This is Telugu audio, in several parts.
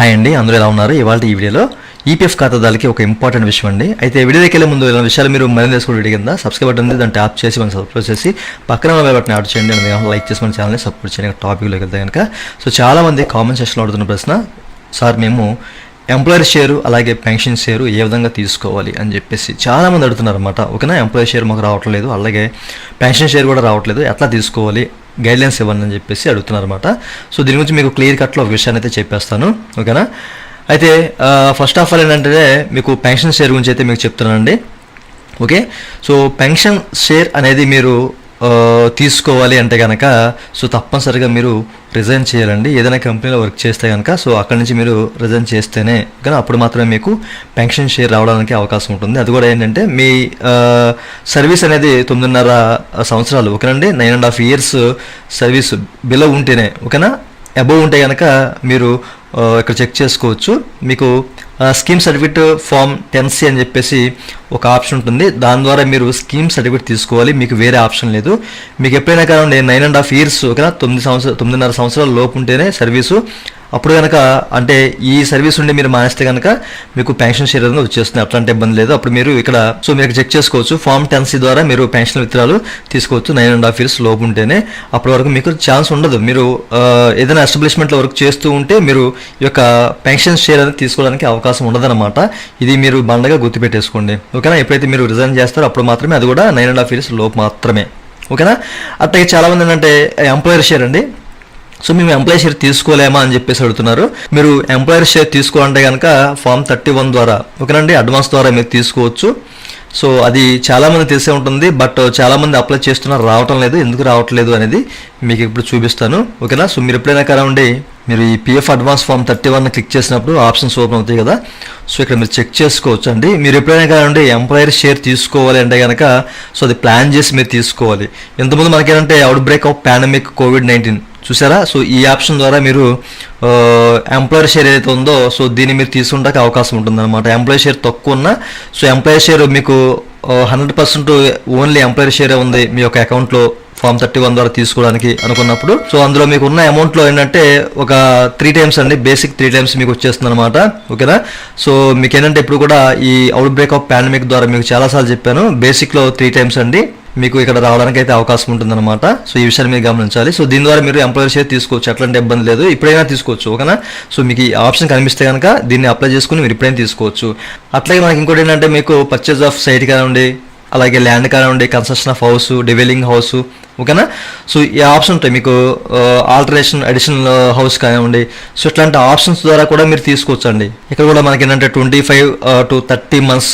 హాయ్ అండి, అందరూ ఎలా ఉన్నారు? ఇవాళ ఈ వీడియోలో ఈపీఎఫ్ ఖాతాదారులకి ఒక ఇంపార్టెంట్ విషయం అండి. అయితే వీడియోకి వెళ్ళే ముందు ఇలా విషయాలు మీరు మరింత తెలుసుకుని వీడియో కింద సబ్స్క్రైబ్ బటన్ ఉంది, దాన్ని ట్యాప్ చేసి మనం సబ్స్క్రైబ్ చేసి పక్కన ఉన్న బెల్ బటన్ యాడ్ చేయండి. లైక్ చేసి మన ఛానల్ని సపోర్ట్ చేయండి. టాపిక్లోకి వెళ్తే కనుక చాలామంది కామెంట్ సెక్షన్లో అడుగుతున్న ప్రశ్న, సార్ మేము ఎంప్లాయర్ షేరు అలాగే పెన్షన్ షేరు ఏ విధంగా తీసుకోవాలి అని చెప్పేసి చాలామంది అడుగుతున్నారు అనమాట. ఓకేనా, ఎంప్లాయర్ షేర్ మాకు రావట్లేదు, అలాగే పెన్షన్ షేర్ కూడా రావట్లేదు, ఎట్లా తీసుకోవాలి, గైడ్లైన్స్ ఇవ్వండి అని చెప్పేసి అడుగుతున్నారు అనమాట. సో దీని గురించి మీకు క్లియర్ కట్లో ఒక విషయాన్ని అయితే చెప్పేస్తాను. ఓకేనా, అయితే ఫస్ట్ ఆఫ్ ఆల్ ఏంటంటే మీకు పెన్షన్ షేర్ గురించి అయితే మీకు చెప్తున్నానండి. ఓకే, సో పెన్షన్ షేర్ అనేది మీరు తీసుకోవాలి అంటే కనుక తప్పనిసరిగా మీరు రిజైన్ చేయాలండి. ఏదైనా కంపెనీలో వర్క్ చేస్తే కనుక అక్కడి నుంచి మీరు రిజైన్ చేస్తేనే కానీ అప్పుడు మాత్రమే మీకు పెన్షన్ షేర్ రావడానికి అవకాశం ఉంటుంది. అది కూడా ఏంటంటే మీ సర్వీస్ అనేది 9.5 సంవత్సరాలు, ఓకేనండి, 9.5 years సర్వీస్ బిలో ఉంటేనే, ఓకేనా, అబోవ్ ఉంటే కనుక మీరు ఇక్కడ చెక్ చేసుకోవచ్చు. మీకు స్కీమ్ సర్టిఫికేట్ ఫామ్ 10C అని చెప్పేసి ఒక ఆప్షన్ ఉంటుంది. దాని ద్వారా మీరు స్కీమ్ సర్టిఫికేట్ తీసుకోవాలి, మీకు వేరే ఆప్షన్ లేదు. మీకు ఎప్పుడైనా కానీ 9.5 years, ఓకేనా, 9.5 సంవత్సరాల లోపు ఉంటేనే సర్వీసు. అప్పుడు కనుక అంటే ఈ సర్వీస్ ఉండి మీరు మానేస్తే కనుక మీకు పెన్షన్ షేర్ అనేది వచ్చేస్తుంది. అట్లాంటి ఇబ్బంది లేదు. అప్పుడు మీరు ఇక్కడ మీరు చెక్ చేసుకోవచ్చు. ఫామ్ 10C ద్వారా మీరు పెన్షన్ విత్డ్రాలు తీసుకోవచ్చు 9.5 years లోపు ఉంటేనే. అప్పటి వరకు మీకు ఛాన్స్ ఉండదు. మీరు ఏదైనా ఎస్టాబ్లిష్మెంట్లో వర్క్ చేస్తూ ఉంటే మీరు ఈ యొక్క పెన్షన్ షేర్ అనేది తీసుకోవడానికి అవకాశం ఉండదన్నమాట. ఇది మీరు బండగా గుర్తుపెట్టేసుకోండి. ఓకేనా, ఎప్పుడైతే మీరు రిజైన్ చేస్తారో అప్పుడు మాత్రమే, అది కూడా 9.5 years లోపు మాత్రమే. ఓకేనా, అట్లాగే చాలామంది ఏంటంటే ఎంప్లాయర్ షేర్ అండి. మేము ఎంప్లాయీ షేర్ తీసుకోలేమా అని చెప్పేసి అడుగుతున్నారు. మీరు ఎంప్లాయర్ షేర్ తీసుకోవాలంటే కనుక ఫామ్ 31 ద్వారా, ఓకేనండి, అడ్వాన్స్ ద్వారా మీరు తీసుకోవచ్చు. అది చాలామంది తెలిసే ఉంటుంది, బట్ చాలామంది అప్లై చేస్తున్నారు, రావటం లేదు. ఎందుకు రావట్లేదు అనేది మీకు ఇప్పుడు చూపిస్తాను. ఓకేనా, మీరు ఎప్పుడైనా కానివ్వండి, మీరు ఈ పిఎఫ్ అడ్వాన్స్ ఫామ్ 31 క్లిక్ చేసినప్పుడు ఆప్షన్స్ ఓపెన్ అవుతాయి కదా. ఇక్కడ మీరు చెక్ చేసుకోవచ్చు అండి. మీరు ఎప్పుడైనా కానివ్వండి ఎంప్లాయర్ షేర్ తీసుకోవాలి అంటే కనుక అది ప్లాన్ చేసి మీరు తీసుకోవాలి. ఇంతకుముందు మనకేంటంటే out break of pandemic COVID-19 చూసారా. ఈ ఆప్షన్ ద్వారా మీరు ఎంప్లాయర్ షేర్ ఏదైతే ఉందో దీన్ని మీరు తీసుకుంటాక అవకాశం ఉంటుందన్నమాట. ఎంప్లాయర్ షేర్ తక్కువ ఉన్నా ఎంప్లాయర్ షేర్ మీకు 100% ఓన్లీ ఎంప్లాయర్ షేరే ఉంది మీ యొక్క అకౌంట్లో ఫామ్ 31 ద్వారా తీసుకోవడానికి అనుకున్నప్పుడు అందులో మీకు ఉన్న అమౌంట్లో ఏంటంటే ఒక 3 times అండి, బేసిక్ 3 times మీకు వచ్చేస్తుంది అనమాట. ఓకేనా, మీకు ఏంటంటే ఇప్పుడు కూడా ఈ అవుట్ బ్రేక్ ఆఫ్ పాండమిక్ ద్వారా మీకు చాలాసార్లు చెప్పాను, బేసిక్లో 3 times అండి మీకు ఇక్కడ రావడానికి అయితే అవకాశం ఉంటుందన్నమాట. ఈ విషయాన్ని మీరు గమనించాలి. దీని ద్వారా మీరు ఎంప్లాయర్ షేర్ తీసుకోవచ్చు, అట్లాంటి ఇబ్బంది లేదు, ఇప్పుడైనా తీసుకోవచ్చు. ఓకేనా, మీకు ఈ ఆప్షన్ కనిపిస్తే కనుక దీన్ని అప్లై చేసుకుని మీరు ఇప్పుడైనా తీసుకోవచ్చు. అట్లాగే మనకి ఇంకోటి ఏంటంటే మీకు పర్చేజ్ ఆఫ్ సైట్ కానివ్వండి, అలాగే ల్యాండ్ కానివ్వండి, కన్స్ట్రక్షన్ ఆఫ్ హౌస్, డివెలింగ్ హౌస్, ఓకేనా. ఈ ఆప్షన్ ఉంటాయి మీకు, ఆల్టరేషన్ అడిషనల్ హౌస్ కానివ్వండి. ఇట్లాంటి ఆప్షన్స్ ద్వారా కూడా మీరు తీసుకోవచ్చు అండి. ఇక్కడ కూడా మనకి ఏంటంటే 25 to 30 months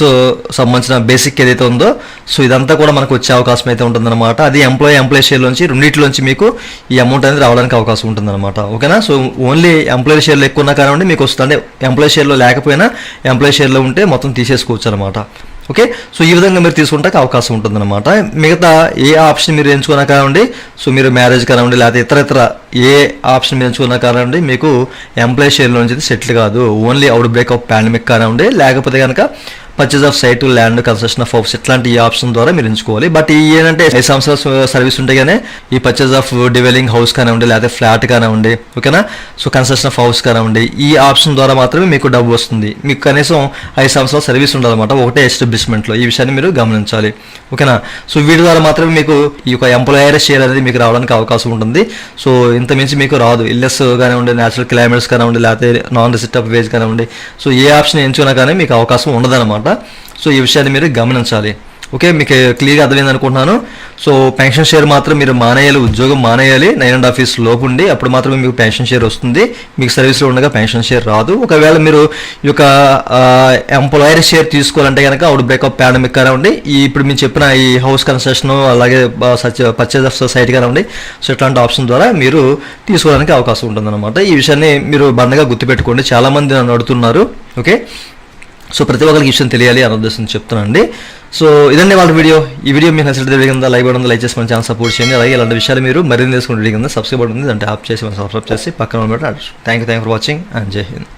సంబంధించిన బేసిక్ ఏదైతే ఉందో ఇదంతా కూడా మనకు వచ్చే అవకాశం అయితే ఉంటుందన్నమాట. అది ఎంప్లాయీ షేర్లోంచి రెండింటిలోంచి మీకు ఈ అమౌంట్ అనేది రావడానికి అవకాశం ఉంటుందన్నమాట. ఓకేనా, ఓన్లీ ఎంప్లాయీ షేర్లో ఎక్కువ ఉన్నా కానివ్వండి మీకు వస్తుంది, అంటే ఎంప్లాయీ షేర్లో లేకపోయినా ఎంప్లాయీ షేర్లో ఉంటే మొత్తం తీసేసుకోవచ్చు అనమాట. ఓకే, ఈ విధంగా మీరు తీసుకుంటాక అవకాశం ఉంటుందన్నమాట. మిగతా ఏ ఆప్షన్ మీరు ఎంచుకున్నా కానివ్వండి, మీరు మ్యారేజ్ కానివ్వండి, లేకపోతే ఇతర ఏ ఆప్షన్ మీరు ఎంచుకున్నా కానివ్వండి, మీకు ఎంప్లాయీ షేర్లో నుంచి సెటిల్ కాదు. Only outbreak of pandemic కానివ్వండి, లేకపోతే కనుక purchase of site, land, construction of house, ఇట్లాంటి ఈ ఆప్షన్ ద్వారా మీరు ఎంచుకోవాలి. బట్ ఈ ఏంటంటే 5 సంవత్సరాల సర్వీస్ ఉంటే కానీ ఈ పర్చేజ్ ఆఫ్ డివెలింగ్ హౌస్ కానివ్వండి, లేకపోతే ఫ్లాట్ కానివ్వండి, ఓకేనా, కన్స్ట్రక్షన్ ఆఫ్ హౌస్ కానివ్వండి, ఈ ఆప్షన్ ద్వారా మాత్రమే మీకు డబ్బు వస్తుంది. మీకు కనీసం 5 సంవత్సరాల సర్వీస్ ఉండాలన్నమాట ఒకటే ఎస్టాబ్లిష్మెంట్లో. ఈ విషయాన్ని మీరు గమనించాలి. ఓకేనా, వీటి ద్వారా మాత్రమే మీకు ఈ యొక్క ఎంప్లాయర్ షేర్ అనేది మీకు రావడానికి అవకాశం ఉంటుంది. ఇంతమించి మీకు రాదు. ఇల్లెస్ కానివ్వండి, న్యాచురల్ క్లైమేట్స్ కానివ్వండి, లేకపోతే నాన్ రిసిట్ ఆఫ్ వేజ్ కానివ్వండి, ఏ ఆప్షన్ ఎంచుకున్నా కానీ మీకు అవకాశం ఉండదన్నమాట. ఈ విషయాన్ని మీరు గమనించాలి. ఓకే, మీకు క్లియర్గా అర్థమైంది అనుకుంటున్నాను. పెన్షన్ షేర్ మాత్రం మీరు మానేయాలి, ఉద్యోగం మానేయాలి 9.5 years లోపు ఉండి, అప్పుడు మాత్రమే మీకు పెన్షన్ షేర్ వస్తుంది. మీకు సర్వీస్లో ఉండగా పెన్షన్ షేర్ రాదు. ఒకవేళ మీరు ఈ యొక్క ఎంప్లాయర్ షేర్ తీసుకోవాలంటే కనుక అవుట్ బ్రేక్ ఆఫ్ పాండమిక్ కానివ్వండి, ఇప్పుడు మీరు చెప్పిన ఈ హౌస్ కన్స్ట్రక్షన్, అలాగే పర్చేజ్ ఆఫ్ సైట్ కానివ్వండి, ఇట్లాంటి ఆప్షన్ ద్వారా మీరు తీసుకోవడానికి అవకాశం ఉంటుందన్నమాట. ఈ విషయాన్ని మీరు బండగా గుర్తుపెట్టుకోండి. చాలామంది నన్ను అడుగుతున్నారు. ఓకే, ప్రతి ఒక్కరికి విషయం తెలియాలి అనే ఉద్దేశం చెప్తున్నానండి. ఇదండి వాళ్ళ వీడియో. ఈ వీడియో మీకు నచ్చితే కింద లైక్ బటన్ లైక్ చేసి మన ఛానల్ సపోర్ట్ చేయండి. అలాగే ఇలాంటి విషయాలు మీరు మరింత తెలుసుకునే కింద సబ్స్క్రైబ్ బటన్ ఉంది, దాన్ని ట్యాప్ చేసి మనం సబ్స్క్రైబ్ చేసి పక్కన thank you for watching and జై హింద్.